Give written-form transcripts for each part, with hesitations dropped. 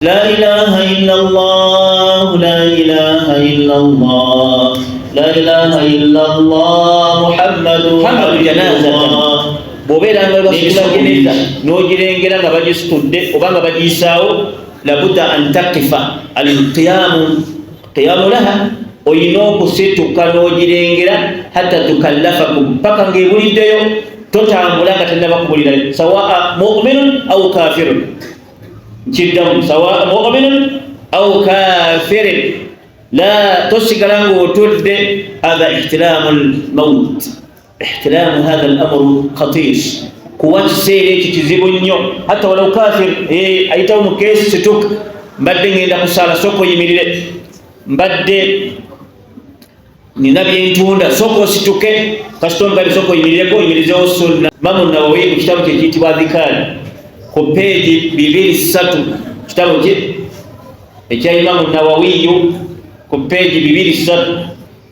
لا إله إلا الله لا إله إلا الله لا إله إلا الله محمد جنازة bobera nga basula jeneza nogirengera nga bagisitudde oba nga bagisaawo labudda an taqifa alqiyamu laha oyina okusituka nogirengera hatta tukallafakum paka ngaebuliddeyo totambula nga tennabakubulira sawaa mu'minun au kafirun kiddamu sawaa mu'minun au kafirin la tosigala ng'otudde hadha ihtiramul maut. احترام هذا الأمر خطير كوات سيري كتزيبونيو حتى ولو كافر أيتو مكيس ستوك مبدين عند كسالة سوكو يميلي مبدين ننبي انتونا سوكو ستوكي كستون غالي سوكو يميلي كو يميلي زيو سنة مامو النووي كتابو كيتي وذكار كوبيجي بيبيري ساتو كتابو كي إكاي مامو النووي كوبيجي بيبيري ساتو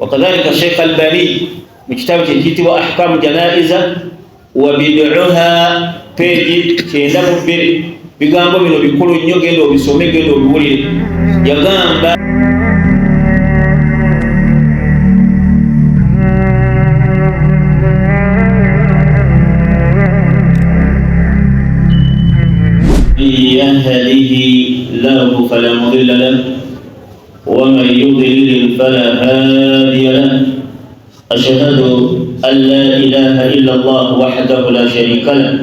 وكذلك الشيخ الباني مكتاب كيتي وأحكام جنائزة وبدعها بيجي كيندا مبير بيغامبو منو بيكولو نيو gendo bisome gendo biwulire yagamba يهده له فلا مضل له ومن يضلل فلا هادي له أشهد أن لا إله إلا الله وحده لا شريك له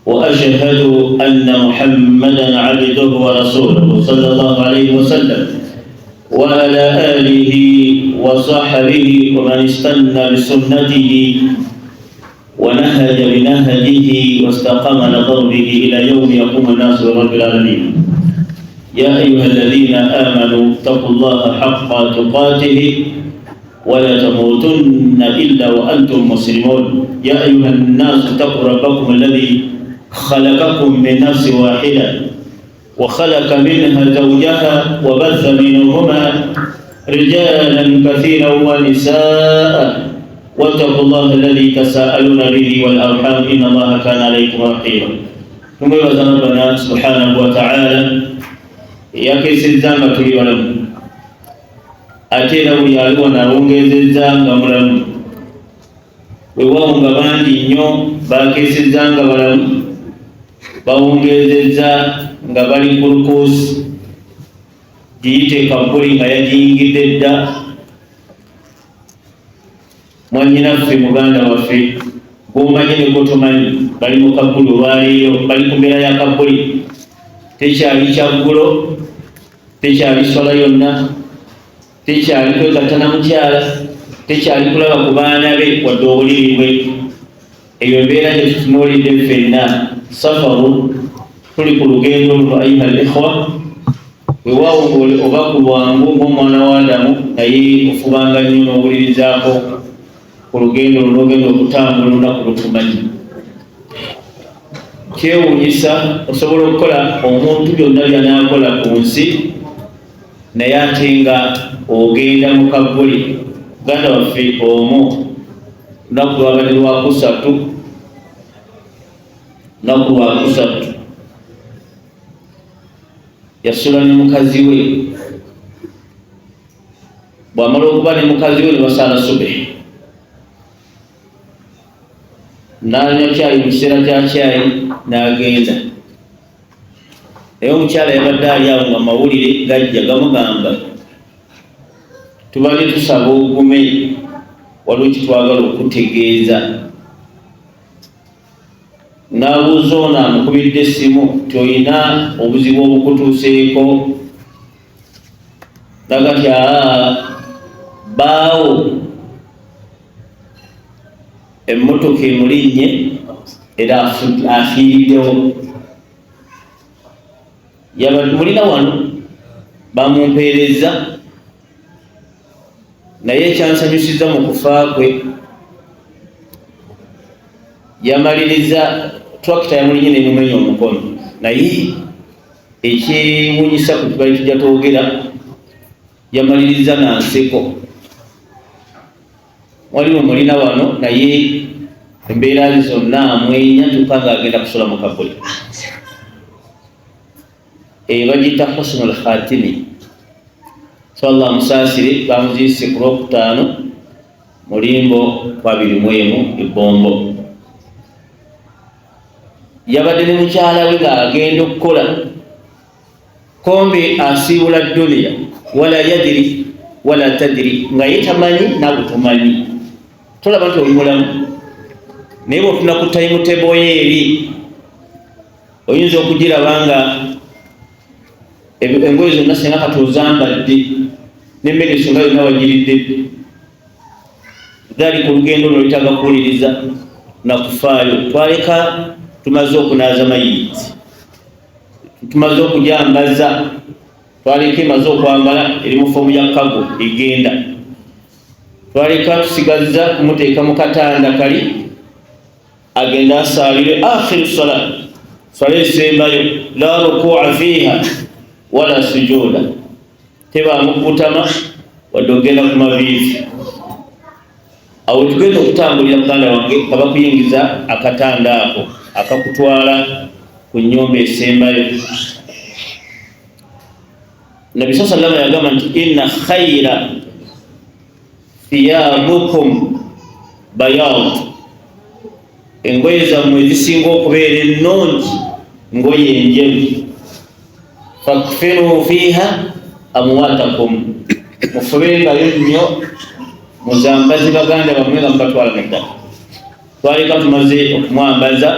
وأشهد أن محمدا عبده ورسوله صلى الله عليه وسلم وعلى آله وصحبه ومن استنى بسنته ونهج بنهجه واستقام على ضربه إلى يوم يقوم الناس برب العالمين. يا أيها الذين آمنوا اتقوا الله حق تقاته ولا تموتن إلا وأنتم مسلمون. يا أيها الناس اتقوا ربكم الذي خلقكم من نفس واحدة وخلق منها زوجها وبث منهما رجالا كثيرا ونساء واتقوا الله الذي تساءلون به والأرحام إن الله كان عليكم رقيبا. ثم ربنا سبحانه وتعالى يا كيس الزامة ولم ate era buli aliwo nawongezezza nga mulamu wewawo nga bangi nnyo bakeesezza nga balamu bawongezezza nga bali gulukosi giyite kabuli nga yagiyingidde dda mwanyinaffe muganda waffe gomanyi negotomanyi bali mu kabuli olwaleero bali ku mbeera ya kabuli tekyali kyaggulo tekyali swala yonna tekyali kwegattana mukyala tekyali kulaba ku baana be wadde obuliri bwe eyo embeera gye tutunuulidde ffenna safaru tuli ku lugendo luno ayuha al ikhwa weewaawo oba ku lwangu ng'omwana wa Adamu naye ofubanga nnyo n'owulirizaako ku lugendo luno ogenda okutambula olunaku lutumanyi kyewuunyisa osobola okukola omuntu byonna byanaakola ku nsi naye ate nga ogenda mu kabuli muganda waffe omu lunaku lwabadde lwakusatu yasula ne mukazi we bwamala okuba ne mukazi we ne basaala subehi n'anywa cyayi mu kiseera kya cyayi n'agenda naye omukyala yabadde ali awo nga mawulire gajja gamugamba tubadde tusaba ogume waliwo kitwagala okutegeeza. N'abuuza ono amukubidde essimu nti olina obuzibu obukutuuseeko nagati baawo emmotoka emulinnye era afiiriddewo mulina wano bamumpeereza naye ekyansanyusiza mu kufa kwe yamaliriza tractor yamulinye nemumenya omukono naye ekyewunyisa ku kibali tujja twogera yamaliriza nanseko waliwo mulina wano naye embeera zonna amwenya tuka nga agenda kusula mu kabuli. bagita husnul khatimi. So Allah musasiri bamuzise ku Lwokutaano mulimbo kwa 21 Ebombo. Yabadde ne mukyala we ng'agenda okukola kombi asiibula dunia wala yadiri wala tadiri nga ye tamanyi naawe tomanyi. Tolaba nti oli mulamu naye bw'otuna ku timetable ye eri oyinza okugiraba nga engoye zonna singa kati ozambadde n'emmere esonga yonna wagiridde. Dhali ku lugendo luno lwetaaga kuwuliriza na kufaayo. Twaleka tumaze okunaaza mayiti, tumaze okujambaza, twaleka emaze okwambala eri mu foomu ya kago egenda, twaleka tusigazza kumuteeka mu katanda kali agenda asaalire akhiru sala esembayo la rukua fiha wala sujuda, tebamukutama wadde ogenda ku maviivi. Awo tugenda okutambulira muganda wange nga bakuyingiza akatanda ako akakutwala ku nnyumba esembayo. Nabi sallallahu alayhi wa sallam yagamba nti inna khayra thiyabukum bayad, engoye zammwe ezisinga okubeera ennungi ngoye enjeru. Fakfinu fiha amwatakum, mufubengayo nnyo muzambazi baganda bamwe nga mubatwala mu ttaka. Twaleka tumaze okumwambaza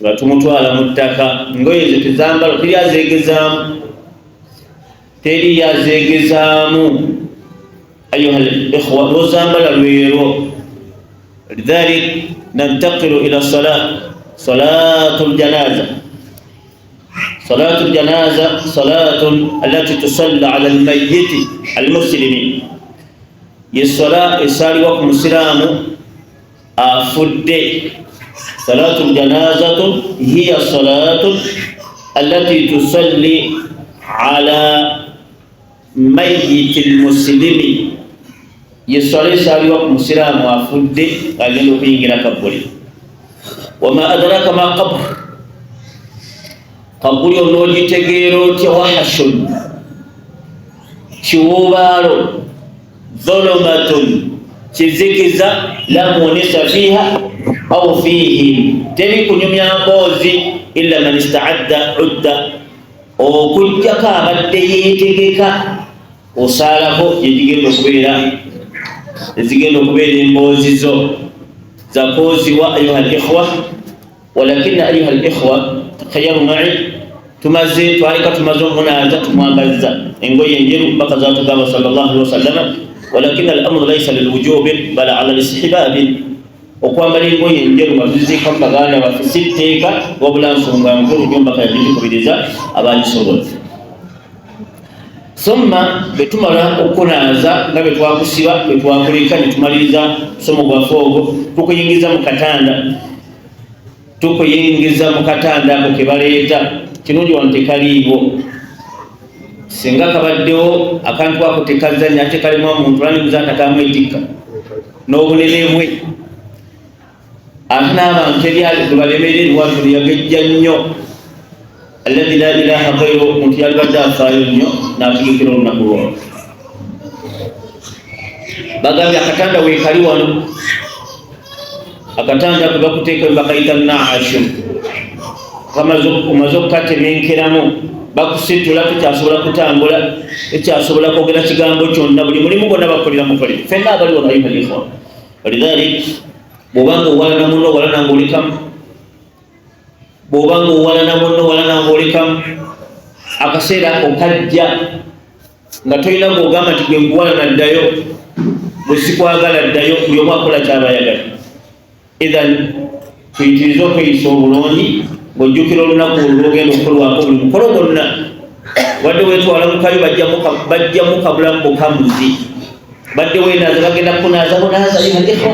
nga tumutwala mu ttaka. Engoye ezo tezambala, teri yazegezaamu ayuha al-ikhwa, lwozambala lwero. Lidhalik nantaqilu ila salatul janaza. Salatul janaza salatun allati tusalla ala al-mayyit al-muslimin, yesala esaliwa ku musiramu afudde. Salatul janazatu hiya salatu allati tusalli ala mayyiti almuslimi, yesala esaliwa ku musiramu afudde agenda okuyingira kabuli. Wama adraka ma qabr, kabuli onogitegeera otya? Wahashun, kiwubaalo, dhulumatun, kizikiza, la munisa fiha au fihi, teri kunyumya mboozi illa man istaadda udda, okujjako abadde yeetegeka osaalako ezigenda okubeera emboozi zo zakooziwa. Ayuha al-ikhwa, walakina ayuha al-ikhwa takhayaru ma'i, twaleka tumaze omunaaza tumwambazza engoye enjeru baka zatugamba sallallahu alaihi wasallam. Walakina al-amru laysa lilwujubi bal ala al-istihbabi, okwambala engoye enjeru nga tuziika mu baganda baffe si tteeka wabula nsonga nkulu nnyo mbaka yagitukubiriza abagisobola. Summa betumala okunaaza nga betwakusiba betwakuleka netumaliriza somo gwaffe ogwo, tukuyingiza mu katanda ako kebaleeta. Kirungi wano tekaliiwo, singa kabaddewo akantu ako tekazanya ate kalimu omuntu lanibuza atakamwetikka n'obunene bwe. Ate n'abantu eryali balemererwa ewaatu lyagejja nnyo, alladhi la ilaha ghayru, omuntu yalibadde afaayo nnyo n'ategekera olunaku lwolwo. Bagambye akatanda weekali wano, akatanda kwe bakuteeka bakayita naashu, omaze okukatemenkeramu bakusitula, tukyasobola kutambula, ekyasobola kwogera kigambo kyonna, buli mulimu gwonna bakolera mukolere. Ffenna abaliwo ayuha al-ikhwa, walidhalik bw'obanga owalana munno owalana ng'olekamu, bw'obanga owalana munno owalana ng'olekamu, akaseera ako kajja nga tolina ng'ogamba nti gwe nkuwalana ddayo, bwe sikwagala ddayo. Buli omu akola kyaba ayagala. Idhan tuyitirize okweyisa obulungi ng'ojjukira olunaku olwogenda okukolwako buli mukolo gwonna. Wadde weetwala mukayo bajjamu kabulamu bukamuzi, badde weenaaza bagenda kunaaza bunaaza lihaliko,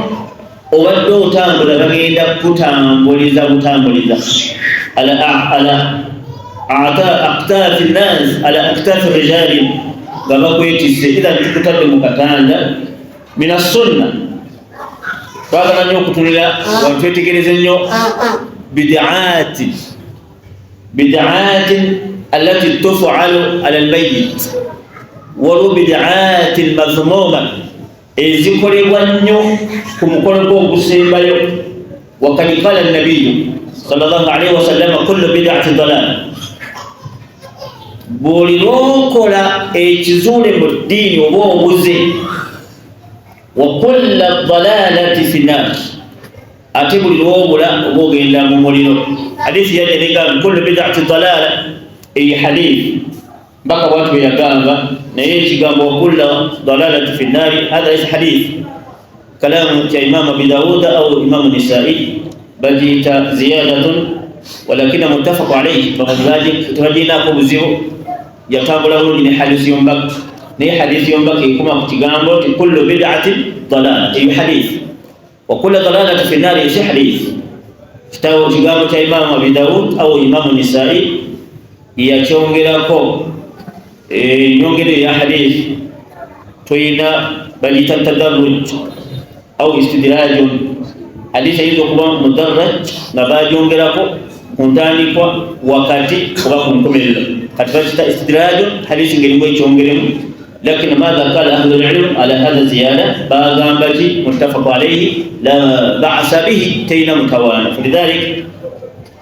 obadde otambula bagenda kutambuliza butambuliza ala aktaafi nnaasi, ala aktaafi rijaali, nga bakwetise. Idhan tukutadde mu katanda mina sunna. Twagala nnyo okutunira wantwetegereze nnyo bid'aatin التي تفعل على الميت والبدعات المذمومة ذكر ونيو كمكولكو بسيبايو. وقد قال النبي صلى الله عليه وسلم كل بدعة ضلالة. buli lwokola ekizule mu ddiini oba obuze wa kulla dalalati fi nnar, ate buli lwobula oba ogenda mu muliro. Hadithi yajelega kullu bid'ati dalala, eyi hadithi mpaka watu beyagamba naye ekigambo wa kulla dalalati fi nnari hadha laysa hadith kalamu ya Imam Abi Dawud au Imam Nisai, bal jita ziyadatun walakina muttafaq alayhi. Tubajina ko buzibu yatambula bulungi ne hadithi yombaka, naye hadithi yombaka ikuma ku kigambo ti kullu bid'atin dalala, eyi hadith. Wa kullu dalalati fi nnari eyi hadith kitabu kigambo cha Imam Abi Dawud au Imam Nisai yakyongerako nyongere ya hadith tuyina balita tadarruj au istidraj. Hadith hizo kuba mudarraj na bajongerako kuntandikwa wakati kuba kunkomerera katika istidraj hadith ngelimwe ikyongeremu. لكن ماذا قال أهل العلم على هذا الزيادة باغامبتي متفق عليه لا بأس به تينا متوانا. فلذلك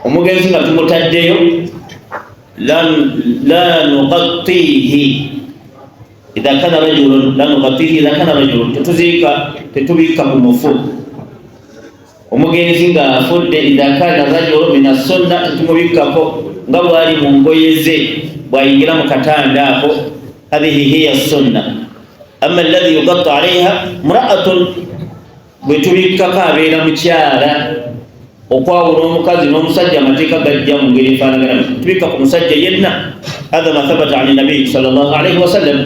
ومجلسنا تمتديو لا نغطيه إذا كان رجل، لا نغطيه إذا كان رجل تتبيك بمفهوم. ومجلسنا فد إذا كان رجل من السنة تتبيك ngabwali mungoyeze bwayingira mukatanda ako. هذه هي السنة. أما الذي يغطى عليها امرأة بتبيك كابينا مشارة وقاو نومكازي نومسجى متيكا بجا مغيري فانا تبيك مسجى يدنا. هذا ما ثبت عن النبي صلى الله عليه وسلم.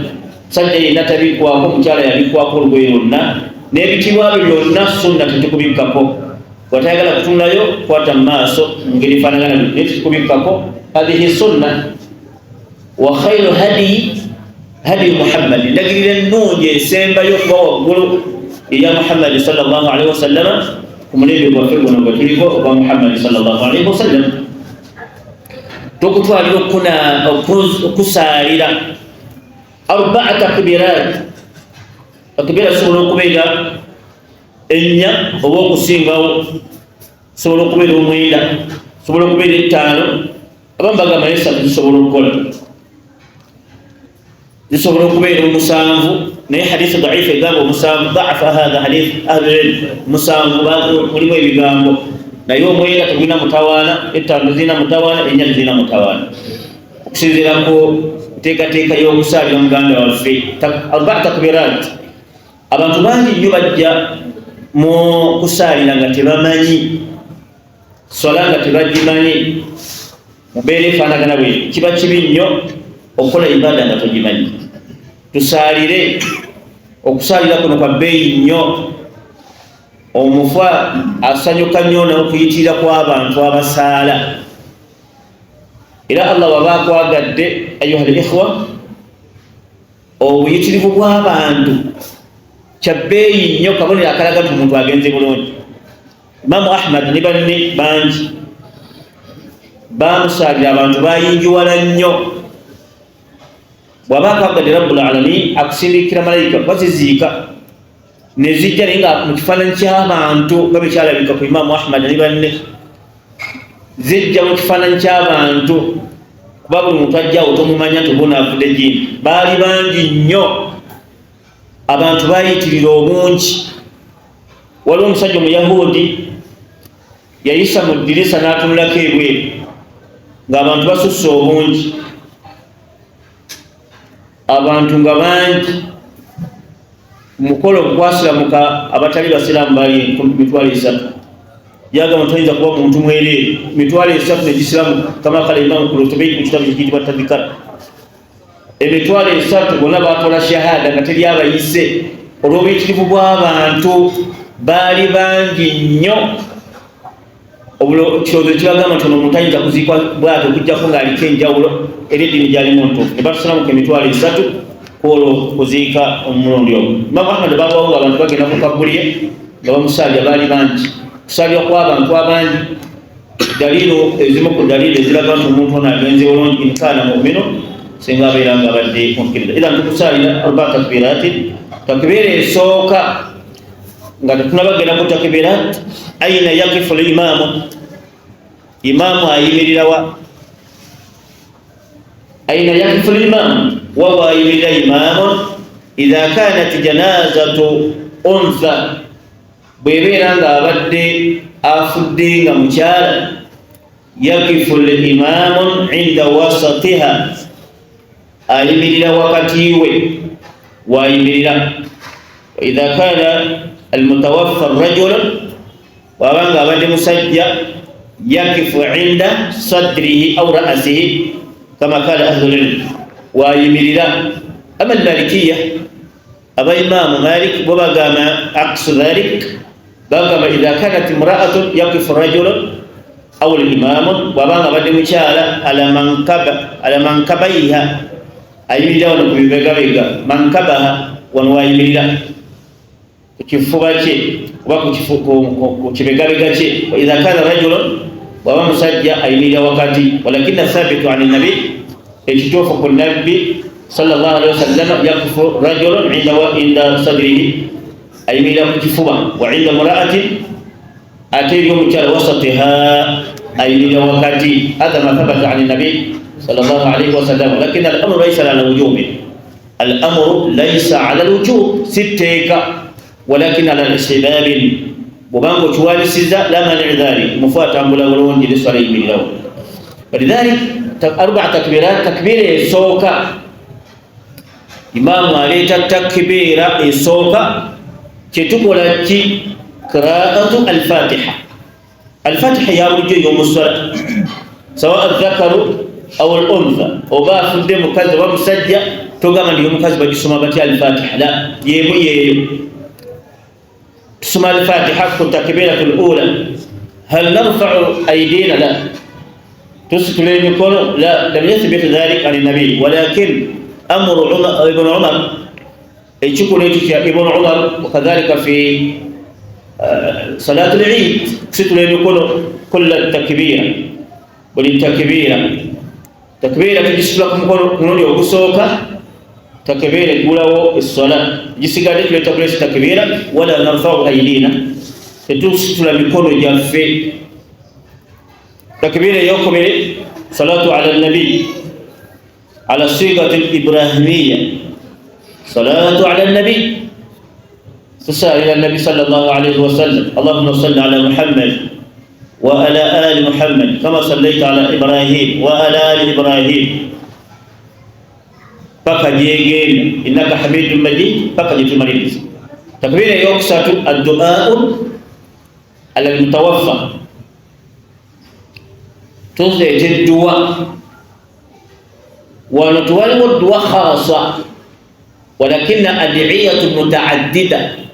سجى نتبيك واكو مشارة يبيك واكو الغيرنا نبيكي وابلنا سنة تكبيك كو وتاغلا كتونا يو كواتا ماسو مغيري فانا نتكبيك كو. هذه السنة. وخير هدي محمد لكن النوجي سيمبا يقول يا محمد صلى الله عليه وسلم كمني بوفقنا وبتريكو محمد صلى الله عليه وسلم تقطع لكنا كساريرا 4 تكبيرات. تكبيرة سورة قبيلة إنيا هو كسينغاو سورة قبيلة وميلا سورة قبيلة تانو أبان بغا ميسا سورة قبيلة يصبر كبير المسامو. ني حديث ضعيف قام مسام ضعف هذا حديث أهل العلم. مسام ولما يقام لا يوم ويلا تبينا متوانا الترمذين متوانا إن الذين متوانا سيدنا تيكا يوم سال يوم قام في 4 تكبيرات. أبان تباني يبجى مو كسالي لنغا تباماني صلاة تباجي ماني مبيلي فانا غنوي كبا كبينيو okola ibada nga togimanyi. Tusalire okusalira kuno kwa bbeeyi nnyo. Omufa asanyuka nnyo n'okuyitira kw'abantu abasaala. Era Allah waba akwagadde ayuha al-ikhwa, obuyitirivu bw'abantu kya bbeeyi nnyo, kabonero akalaga nti omuntu agenze bulungi. Imamu Ahmad ne banne bangi bamusalira abantu bayingiwala nnyo. Bwaba akagadde Rabbul Alamin akusindikira malayika baziziika ne zijja naye nga mu kifaananyi ky'abantu nga bwe kyalabika ku Imamu Ahmad ne banne. Zijja mu kifaananyi ky'abantu kuba buli muntu ajjawo tomumanya nti oba onaavudde jjini. Baali bangi nnyo, abantu bayitirira obungi. Waliwo omusajja Omuyahudi yayisa mu ddirisa n'atunulako ebweru ng'abantu basusse obungi. Abantu nga bangi mukolo gwasiramuka abatali basiraamu bali 3,000. Yagamba toyinza kuba muntu mwereere 3,000 negisiramu kama kala Imam Qurtubi mu kitabu ekiyitibwa Tadhkira. 3,000 bonna bakola shahada nga teri abayise. Olw'obuyitirivu bw'abantu baali bangi nnyo. Ekirowoozo kibagamba nti ono omuntu ayinza kuziikwa bw'atyo okuggyako ng'aliko enjawulo era eddiini gyalimu ntuufu. Ne batusalamuka 3,000 kwolwo kuziika omulundi ogwo. Imamu Ahmad babawo abantu bagenda ku kabbulye nga bamusaalira baali bangi. Kusaalira kw'abantu abangi dalilu ezimu ku dalili eziraga nti omuntu ono agenze bulungi in kana mu'minu singa abeera nga abadde mukkiriza. Idan tukusaalira arba takbirati, takbira esooka nga tetunabagenda ku takbirat aina yaqifu al-imaamu, imaamu ayimirirawa, aina yaqifu al-imaamu wa ayimirira imaamu idha kanat janazatu untha, bwebeera nga abadde afudde nga mukyala, yaqifu al-imaamu inda wasatiha, ayimirira wakati we wayimirira. Idha kana al-mutawaffa rajulan, wabanga abadde musajja, yaqifu inda sadrihi aw ra'sihi kama qala ahlul ilm, wayimirira. Ama al-malikiyya, aba imaamu Malik bo bagamba aqsu dhalik, bagamba idha kanat imra'atun yaqifu rajulan aw al-imaamu, wabanga abadde mukyala ala mankabaiha, ayimirira wano ku bibegabega, mankabaha wano wayimirira ku kifuba kye oba ku kibegabega kye. Wa idha kana rajulan, waba musajja ayimirira wakati. Walakina thabitu ani nabi, ekituufu ku nabbi sallallahu alaihi wasallam, yaqifu rajulan inda sadrihi, ayimirira ku kifuba. Wa inda mura'ati, ate eri omukyala wasatiha, ayimirira wakati. Hadha ma thabata ani nabi sallallahu alaihi wasallam. Lakin al-amru laysa ala wujubi, al-amru laysa ala al-wujub, sitteeka, walakin ala al-istihbab, bubango chuwalisiza la mani dhalik, mufuata ambula bulungi liswala yimirirawo. Walidhalik arba takbirat, takbira esooka, imaamu aleeta takbira esooka, kyetukola ki? Qiraatu al-fatiha. Al-fatiha ya bulijjo y'omuswala, sawa adh-dhakaru aw al-untha, oba afudde mukazi oba musajja, togamba ndi omukazi bagisoma batya al-fatiha, la, yemu yeeyo. tusoma al-fatiha ku takbiratul ula. Hal narfa'u aydina? La, tusitula emikono? La, lam yathbit dhalika an nabi, walakin amru ibn Umar, ekikulu ekyo kya ibn Umar, wakadhalika fi salatul eid, tusitula emikono kulla takbira, buli takbira. Takbira tugisitula ku mukono mulundi ogusooka, takbira egulawo essola, gisigadde tuleta kulesa takbira. Wala narfa'u aydina, tetusitula mikono gyaffe. Takbira eyokubiri, salatu ala nabi ala sigati al-ibrahimiyya, salatu ala nabi, tusalli nabi sallallahu alayhi wa sallam, Allahumma salli ala Muhammad wa ala ali Muhammad kama sallaita ala Ibrahim wa ala ali Ibrahim, paka jegenda innaka hamidun majid, paka jitumaliza. Takbira eyokusatu, ad-du'a'u ala al-mutawaffa, tuleeta edduwa. Wano tuwaliwo dduwa khasa, walakina ad'iyatu muta'addida,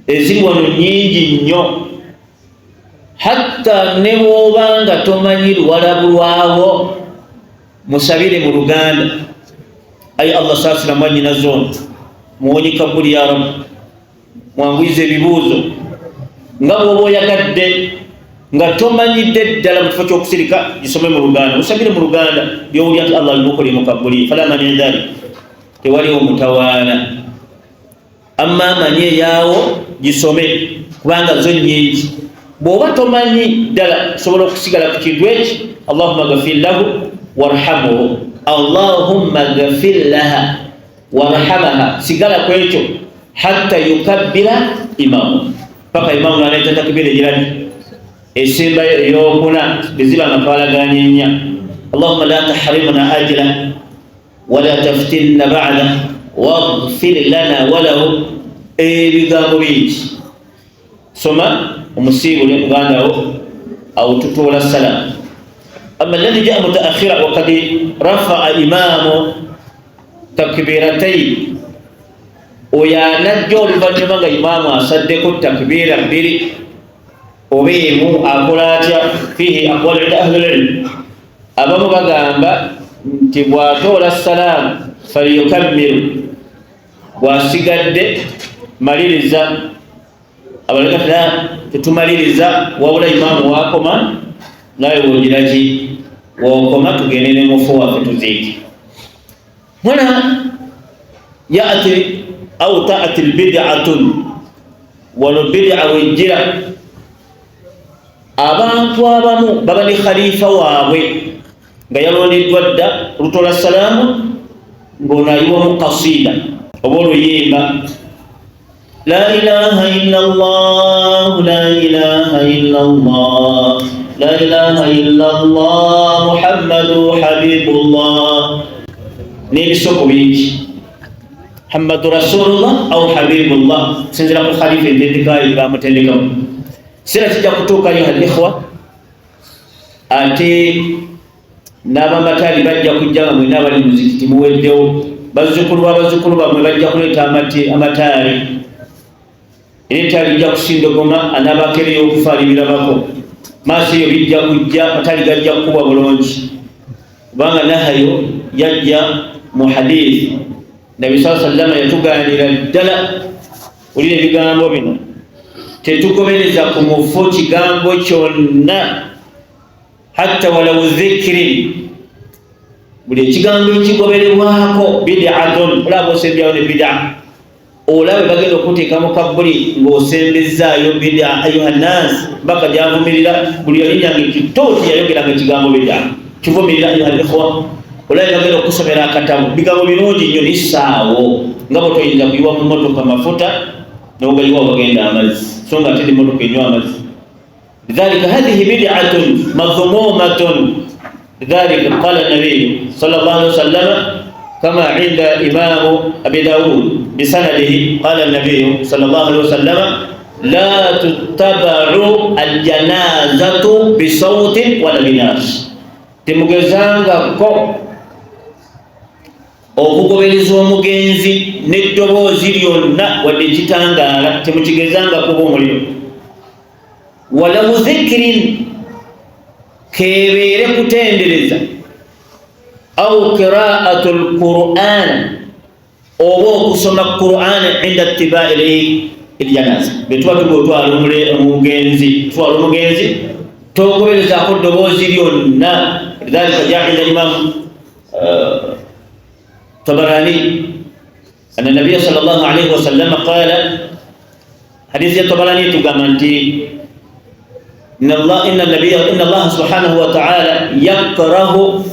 eziri wano nyingi nnyo, hatta ne bw'obanga tomanyi luwalabulwawo, musabire mu Luganda. Ayi Allah saasira mwanyina zona, muwonyi kabuli ya Rabbi, mwanguyize ebibuuzo. Nga bw'oba oyagadde nga tomanyidde ddala mu kifo ky'okusirika, gisome mu Luganda, musabire mu Luganda, byowulya nti Allah alimukoleye mu kabuli. Fala mani dhalik, tewaliwo mutawaana. Amma amanye eyaawo gisome, kubanga zo nnyingi. Bw'oba tomanyi ddala, osobola okusigala ku kintu eki, Allahumma ghafir lahu warhamhu, Allahumma ghafir laha warhamaha, sigala ku ekyo hatta yukabbira imamu, paka imamu naleeta takbira egirani esemba eyokuna, beziba nga twalaganye nnya. Allahumma la tahrimna ajla wala taftinna ba'da waghfir lana walahu, ebigambo bingi. Soma omusiibule mugandawo awo tutoola salamu. Amma alladhi jaa mutaakhira wa qad rafa'a imamu takbiratayn, oyo anajja oluvannyuma nga imaamu asaddeko takbira bbiri oba emu, akola atya? Fihi aqwalu inda ahli al-ilm. Abamu bagamba nti bw'atoola salaamu falyukammiru, bw'asigadde maliriza. Abalala tetumaliriza, wabula imaamu wakoma naye wogiraki wokoma tugende ne mufu waffe tuziike. Huna yati au taati lbid'atun, wano bid'a wejjira abantu abamu baba ne khalifa waabwe nga yalondeddwa dda lutola salaamu ng'ono ayiwamu kasida oba oluyimba la ilaha illa Allah la ilaha illa Allah la ilaha illa Allah Muhammadu habibullah n'ebisoko bingi Muhammadu rasulullah au habibullah sinzira ku khalifa entendekayo bamutendekamu sira kijja kutuukayo al-ikhwa ate n'abamatali bajja kujja nga mwena abali muzikiti muweddewo bazzukulu bamwe bajja kuleeta amataali etaali lijja kusindogoma anaabakereyo okufaala ebirabako maaso eyo bijja kujja mataali gajja kukuba bulungi kubanga nahayo yajja mu hadithi Nabi sallallahu alaihi wasallam yatuganira ddala ulira ebigambo bino tetugobereza ku mufu kigambo kyonna hatta walau dhikri buli ekigambo ekigobererwako bid'atun olaba osembyawo ne bid'a olabe bagenda okuteekamu kabuli ng'osembezaayo bid'a ayuhannas mpaka gyavumirira buli yalinyange kitooti yayogeranga ekigambo bid'a kivumirira ayuhalikhwa olabe bagenda okusomera akatabu bigambo birungi nnyo nisaawo nga bwe toyinza kuyiwa mu motoka mafuta n'ogayiwa bagenda amazzi so nga ate emotoka enywa amazzi lidhalika hadhihi bid'atun madhmumatun lidhalika qala nabiyu sallallahu alaihi wasallam kama inda imamu abi daud bisanadihi qala nabiyu sallallahu alaihi wasallam la tuttabaru aljanazatu bisawtin wala binash temugezangako okugobereza omugenzi n'eddoboozi lyonna wadde ekitangaala temukigezangako b'omuliro wala mudhikirin kebeere kutendereza au qiraatu lquran oba okusoma quran inda ittibai eljanaza betuba tugotwala omugenzi togoberezako ddoboozi lyonna lidhalika jaa inda imam طبراني أن النبي صلى الله عليه وسلم قال حديث الطبراني تقامنتي إن الله سبحانه وتعالى يكره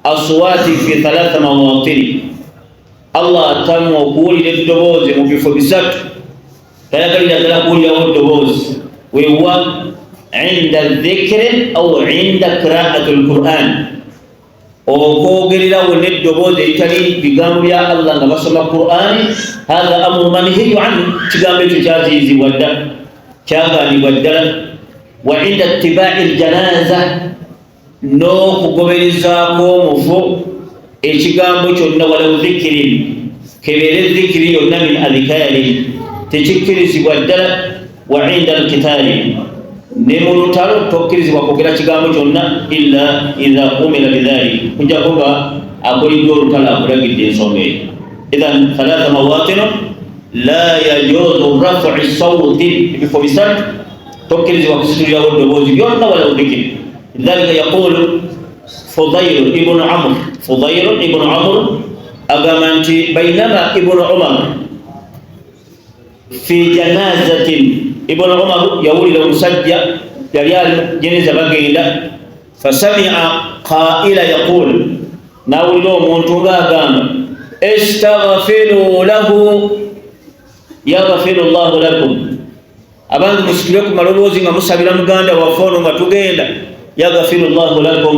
أصوات في 3 مواطن الله تم وقول للدبوز مبفبسات فيقول إذا تقول له الدبوز وهو عند الذكر أو عند قراءة القرآن okogerera woneddobozi etali bigambo bya Allah nga basoma Qur'ani hadha amru manhiyu anhu kigambo ekyo kyaziyizibwa dda kyaganibwa ddala wa inda ittibai ljanaza n'okugoberezaako omufu ekigambo kyonna walaw dhikirin kebeere dhikiri yonna min adhikari tekikkirizibwa ddala wa inda alkitali ne mu lutalo tokkirizibwa kwogera kigambo kyonna illa idha umira bidhalik kujja kuba akoliddwa olutalo akulagidde ensonga eyo idhan 3 mawatino la yajuzu rafu sawti ebifo bisatu tokkirizibwa kusitulirawo ddoboozi byonna wala dhikiri lidhalika yaqulu Fudayl ibn Amr agamba nti bainama ibn Umar fi janazatin Ibn Umar yawulira omusajja yali jeneza bagenda fasami'a qaila yaqul nawulira omuntu ng'agamba istaghfiru lahu yaghfiru Allahu lakum abantu musikire ku maloboozi nga musabira muganda waffe ono nga tugenda yaghfiru Allahu lakum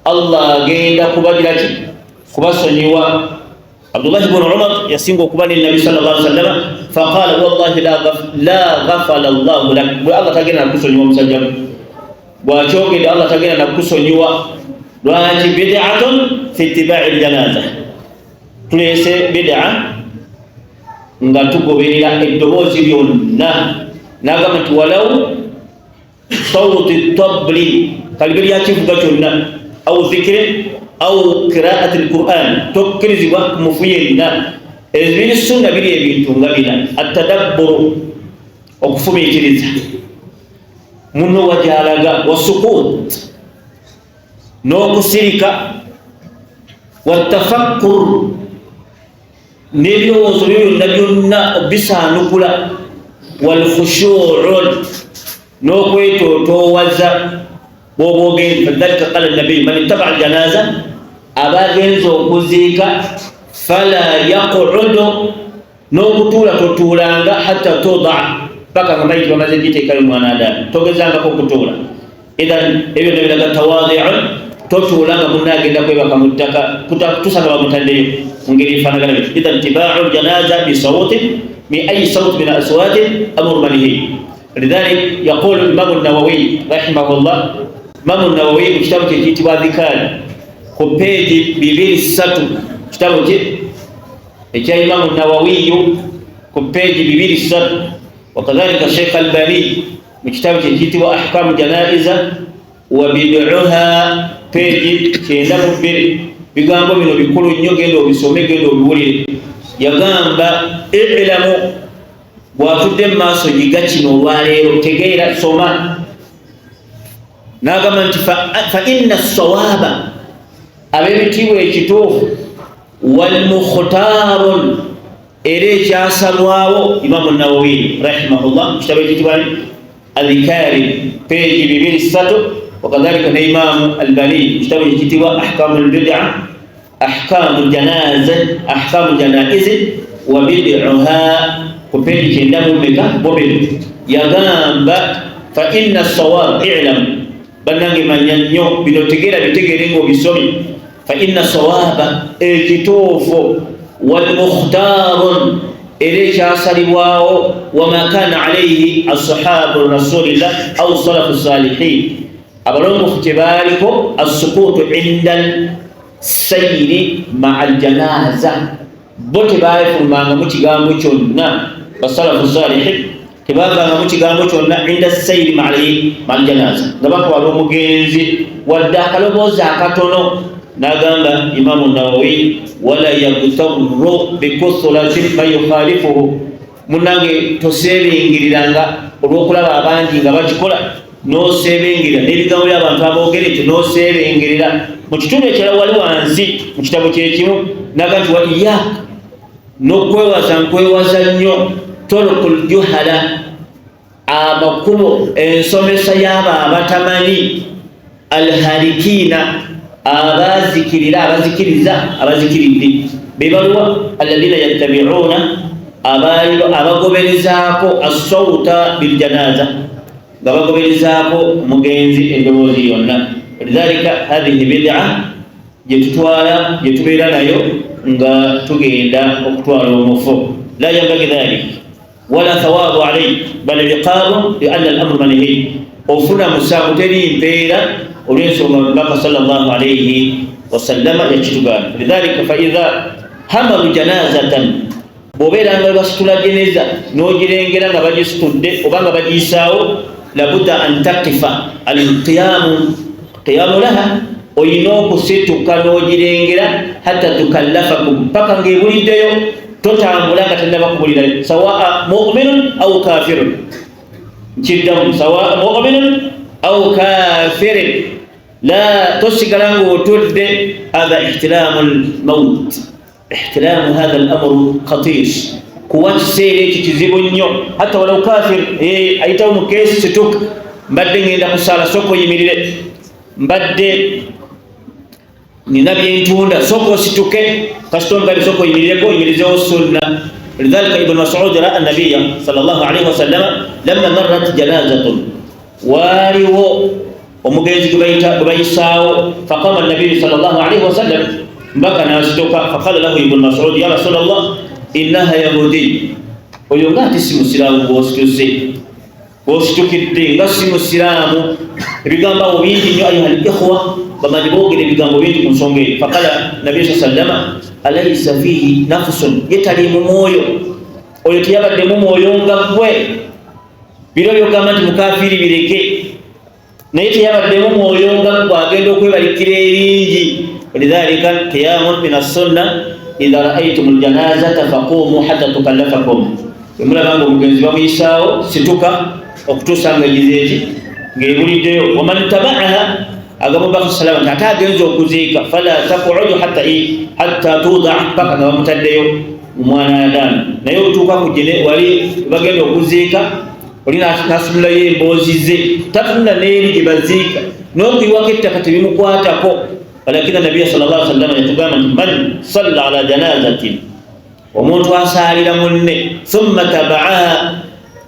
Allah agenda kubagira ki kubasonyiwa Abdullah ibn Umar yasinga okuba ne Nabi sallallahu alaihi wasallam faqala wallahi la ghafala Allah lak Allah tagenda nakusonyiwa musajja bw'akyogedde Allah tagenda nakusonyiwa lwaki bid'atun fi ittiba'i aljanaza tulese bid'a nga tugoberera eddoboozi lyonna n'agamba nti walaw sawti tabli kaligeri yakivuga kyonna au dhikri au qiraati alquran tokkirizibwa mufu yenna ebiri sunna biri ebintu nga bina atadabburu okufumiitiriza muno wajalaga wasukut n'okusirika watafakkur n'ebirowoozo byonna byonna bisaanukula walkhushu'u n'okwetotoowaza bw'oba ogenda fadhalika qala nabiyu man ittaba aljanaza abagenza okuziika fala yaqudu n'okutuula totuulanga hatta tudaa paka nga mayiti bamaze giteekayo mwanadamu togezangako okutuula idhan ebyo nebiraga tawadhi'un totuulanga munna agenda kwebaka mu ttaka tusanga bamutaddeyo mu ngeri efaanagana byo idhan tibau ljanaza bisawutin min ayi sawt min aswatin amru manhi lidhalik yaqulu imamu nawawi rahimahullah imamu nawawi mu kitabu kye kiyitibwa dhikari ku peegi 23 kitabu kye ekya imamu nawawiyu ku peegi 23 وكذلك الشيخ الباني من كتاب كتب أحكام جنائز وبدعها بيجي كيندم بيغامبو منو بيقولوا نيو gendo bisome gendo biwulire yagamba ilamu watudde maaso yiga kino olwaleero tegeera soma n'agamba nti fa inna sawaba ab'ebitiibwa ekituufu walmukhtarun era ekyasalwawo imamu nawawi rahimahullah kitabo ekitibwa adhikari peegi 23 wakadhalika ne imamu albani kitabo ekitibwa ahkamu lbid'a ahkamu janaizi wa bid'uha ku peegi kyendamu meka bobiri yagamba fa inna sawab i'lam bannange manya nnyo bino tegeera bitegeere ng'obisomi fa inna sawaba ekituufu والمختار إليك أصلوا وما كان عليه الصحاب رسول الله أو الصلف الصالحين أبلغ اختباركم السقوط عند السير مع الجنازة بوتبارك ما نمتقامو چونا والصلف الصالحين تبارك نمتقامو چونا عند السير مع الجنازة نبقى ولو مجنزي والداخل بوزاكتونو ناغانا إمام النووي ولا يغتر بكثرة ما يخالفه munange tosebengiranga olwokulaba abangi nga bakikola nosebengirira n'ebigambo by'abantu aboogera ekyo nosebengirira mu kitundu ekirala wali wansi mu kitabo kyekimu naga nti wa iyaka n'okwewaza nkwewaza nnyo tolokul juhala amakubo ensomesa y'abo abatamanyi alharikina abazikiriza bebaluwa alladhina yattabi'una abagoberezaako as-sawta biljanaza nga bagoberezaako mugenzi endoboozi yonna lidhalika hadhihi bid'a gyetubeera nayo nga tugenda okutwala omufo la yambagi dhalik wala thawabu alayhi bal iqabu lianna al-amru manhi ofuna musango teri mpeera olw'ensonga Omubaka sallallahu alayhi wasallama yakitugaana lidhalika fa idha hamalu janazatan bw'obeera nga basitula jeneza n'ogirengera nga bagisitudde oba nga bagiyisaawo labudda an taqifa alqiyamu laha oyina okusituka n'ogirengera hatta tukallafakum paka ng'ebuliddeyo totambula nga tennaba kubulira sawaa mu'minun aw kafirun nkiddamu sawaa mu'minun aw kafirin la tosigala ng'otudde hadha ihtiramu lmaut ihtiramu hadha al-amru khatir kuwa kiseera ekyo kizibu nnyo hatta walau kafir ayitawo mu keesi situka mbadde ngenda kusaala sooka oyimirire mbadde nina byentunda sooka osituke kasitongali sooka oyimirireko oyimirizewo sunna lidhalika ibn Mas'ud ra'a an-nabiyya sallallahu alayhi wa sallam lamma marrat janazatun waliwo omugenzi gwe bayisaawo faqama an-nabiyyu sallallahu alayhi wa sallam mbaka nasituka faqala lahu ibn Mas'ud ya Rasulullah innaha yahudi oyo nga ati si musiraamu bw'ositukidde nga si musiraamu ebigambo awo bingi nnyo ayuha al-ikhwa bamanyi boogera ebigambo bingi ku nsonga eyo faqala nabiyyu sallama alaysa fihi nafsun yetaliimu mwoyo oyo teyabaddemu mwoyo nga gwe biro byogamba nti mukafiiri bireke naye teyabaddemu mwoyo nga gwe agenda okwebalikira eringi lidhalika qiyamun min as-sunna idha ra'aytum al-janazata faqumu hatta tukallafakum bemulaba nga omugenzi bamuyisaawo situka okutuusa nga egizeeki ngebuliddeyo waman tabaaha agamu baka salama ate agenza okuziika fala taqudu hatta tuda paka nga bamutaddeyo omwana adamu naye otuuka ku jene wali bagenda okuziika oli nasumulayo emboozi ze tatunula neeri gye baziika n'okuyiwako ettaka tebimukwatako walakina nabiya sallallahu alaihi wasallam yatugamba nti man salla ala janazatin omuntu asaalira munne thumma tabaaha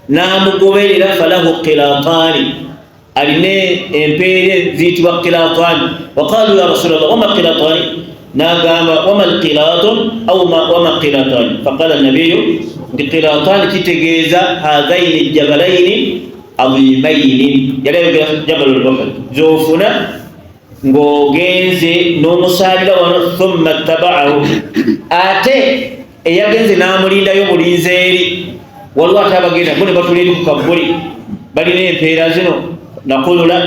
n'amugoberera falahu qilatani aline empeere ziyitibwa qilatani waqalu ya rasulallah wama qilatani nagamba wama alqilatun wama qilatani faqala nabiyu nti qilatani kitegeeza hadhaini jabalaini azimaini yalayogera jabalu lbakar zofuna ng'ogenze n'omusaalira wano thumma tabaahu ate eyagenze n'amulindayo mulinzi eri waliwo ate abagenda bo ne batula eri ku kabbuli balina empeera zino nakulula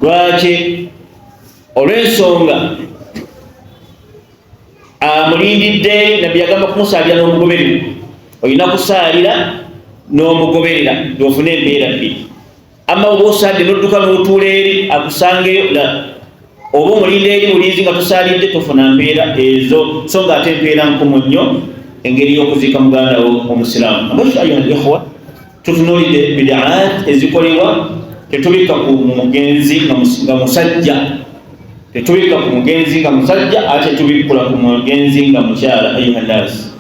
lwaki olw'ensonga amulindidde nabbi yagamba kumusaalira n'omugoberera olina kusaalira n'omugoberera gyofuna empeera bbiri amma oba osaalidde n'odduka n'otuula eri akusangeyo oba omulinda eri mulinzi nga tusaalidde tofuna mpeera ezo so nga ate empeera nkumu nnyo engeri y'okuziika muganda wo omusiraamu abashu ayuha ikhwa tutunuulidde bidaat ezikolebwa tetubika ku mugenzi nga musajja tetubika ku mugenzi nga musajja ate tubikkula ku mugenzi nga mukyala ayuha nnaasi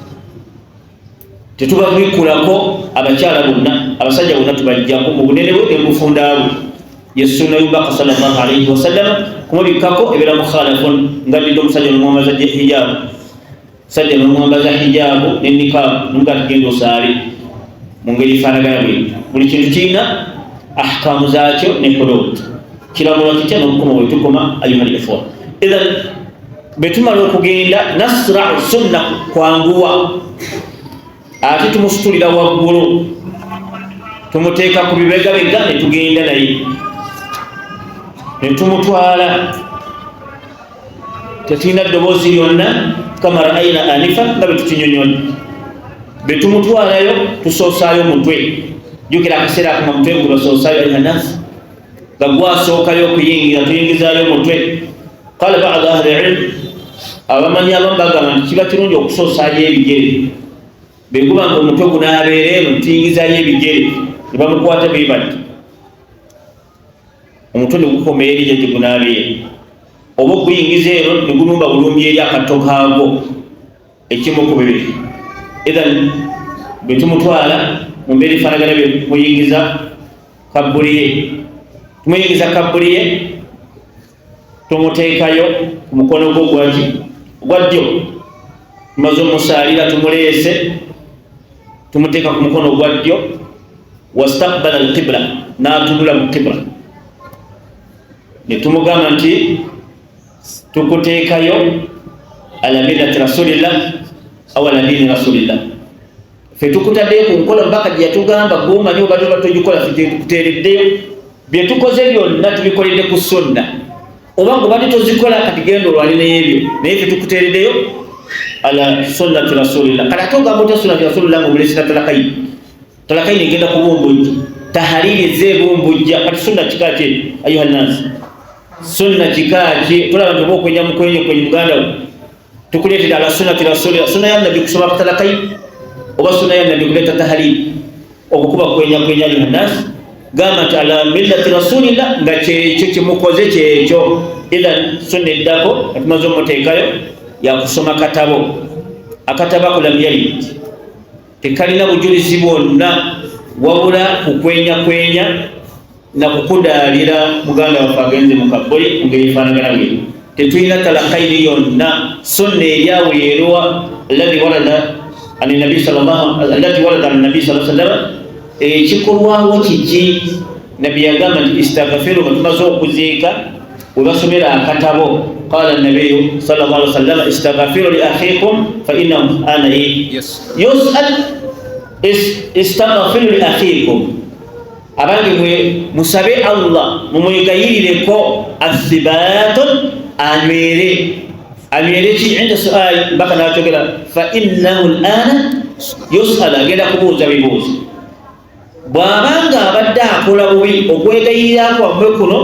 tetubabikkulako abakyala bonna abasajja bonna tubajjako mu bunene bwe embufundabwe yesunna yubaka sallallahu alaihi wasallam kumubikkako ebeera mukhalafun ngaddidde omusajja nomwambaza hijabu sajja nomwambaza hijabu nenikabu nga tugenda osaali mu ngeri efaanagana bwe buli kintu kirina ahkamu zaakyo ne hudud kiramula kitya n'okukoma bwe tukoma ayuha al-ikhwa idhan bwe tumala okugenda nasra'u sunna kwanguwa ate tumusitulira waggulu tumuteeka ku bibegabega ne tugenda naye ne tumutwala tetulina ddoboozi lyonna kama ra'ayna anifa nga bwe tukinyonyola bwe tumutwalayo tusoosaayo mutwe jukira akaseera akuma mutwe gwe basoosaayo ayuhannaasi nga gwasookayo okuyingira tuyingizaayo mutwe qala ba'du ahli ilm abamanyi abamu bagamba nti kiba kirungi okusoosaayo ebigere beguba nga omutwe gunaabeereeno tuyingizaayo ebigere ne bamukwata beebati omutwe ne gukoma eri gye gunaabeere oba okuyingiza eno ne gunumba bulumbi eri akato kaagwo ekimu ku bibiri ethan bwe tumutwala mu mbeera efaanagana bye muyingiza kabbuliye tumuyingiza kabbuliye tumuteekayo ku mukono gwo ogwa ddyo tumaze omusaalira tumuleese tumuteeka ku mukono ogwa ddyo wastaqbala alqibla n'atunula mu qibla ne tumugamba nti tukuteekayo ala millati rasulillah aw ala dini rasulillah fe tukutaddeyo ku nkola mpaka gye yatugamba gwomanyi oba toba togikola tuteereddeyo bye tukoze byonna tubikoledde ku sunna oba ngobadde tozikola kati genda olwali n'ebyo naye fe tukuteereddeyo ala sunnati rasulillah kati ate ogamba otya sunnati rasulillah ngaobulesina talakaini egenda kubumbujja tahariri ezeebumbujja kati sunna kikaki ayuha nnaasi sunna kikaki tulaba nti oba okwenya mukwenye muganda we tukuleetera ala sunnati rasulillah sunna ya nabbi kusoma kutalakayi oba sunna ya nabbi kuleeta tahariri okukuba kwenya ayuha nnaasi gamba nti ala millati rasulillah nga kyekyo kimukoze kyekyo idhan sunna eddako atumaze omuteekayo yakusoma katabo akatabo ako lam yalid tekalina bujulizi bwonna wabula kukwenya na kukudaalira muganda waffe agenze mu kabbuli mu ngeri efaanagana bwe tetulina talakaini yonna sunna eryawe yerwa allati walada an nabi sallallahu alaihi wasallam ekikolwawo kiki nabbi yagamba nti istaghfiru tumaze okuziika we basomera akatabo qala nabiyu sallallahu alaihi wasallam istaghfiru li akhikum fa innahu ana yus'al istaghfiru li akhikum abange mwe musabe Allah mumwegayirireko athibatun anywere ki inda suali mpaka nakyogera fa innahu alana yus'al agenda kubuuza bibuuzo bw'abanga abadde akola bubi okwegayirira kwammwe kuno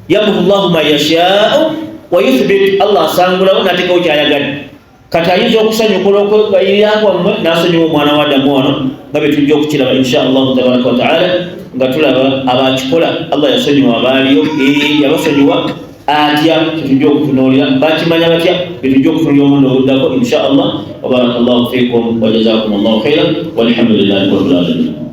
yamhu llahu man yashaau wa yuthbit, Allah asangulawo n'ateekawo ky'ayagadde. Kati ayinza okusanyukula okwegayirira kwammwe n'asonyiwa omwana wa Adamu wano nga bwe tujja okukiraba insha Allahu tabaraka wa taala, nga tulaba abakikola Allah yasonyiwa abaaliyo, yabasonyiwa atya tetujja okutunuulira, bakimanya batya betujja okutunuulira omundi oguddako insha Allah. Wa barakallahu fikum wa jazakumullahu khairan walhamdulillahi rabbil alamin.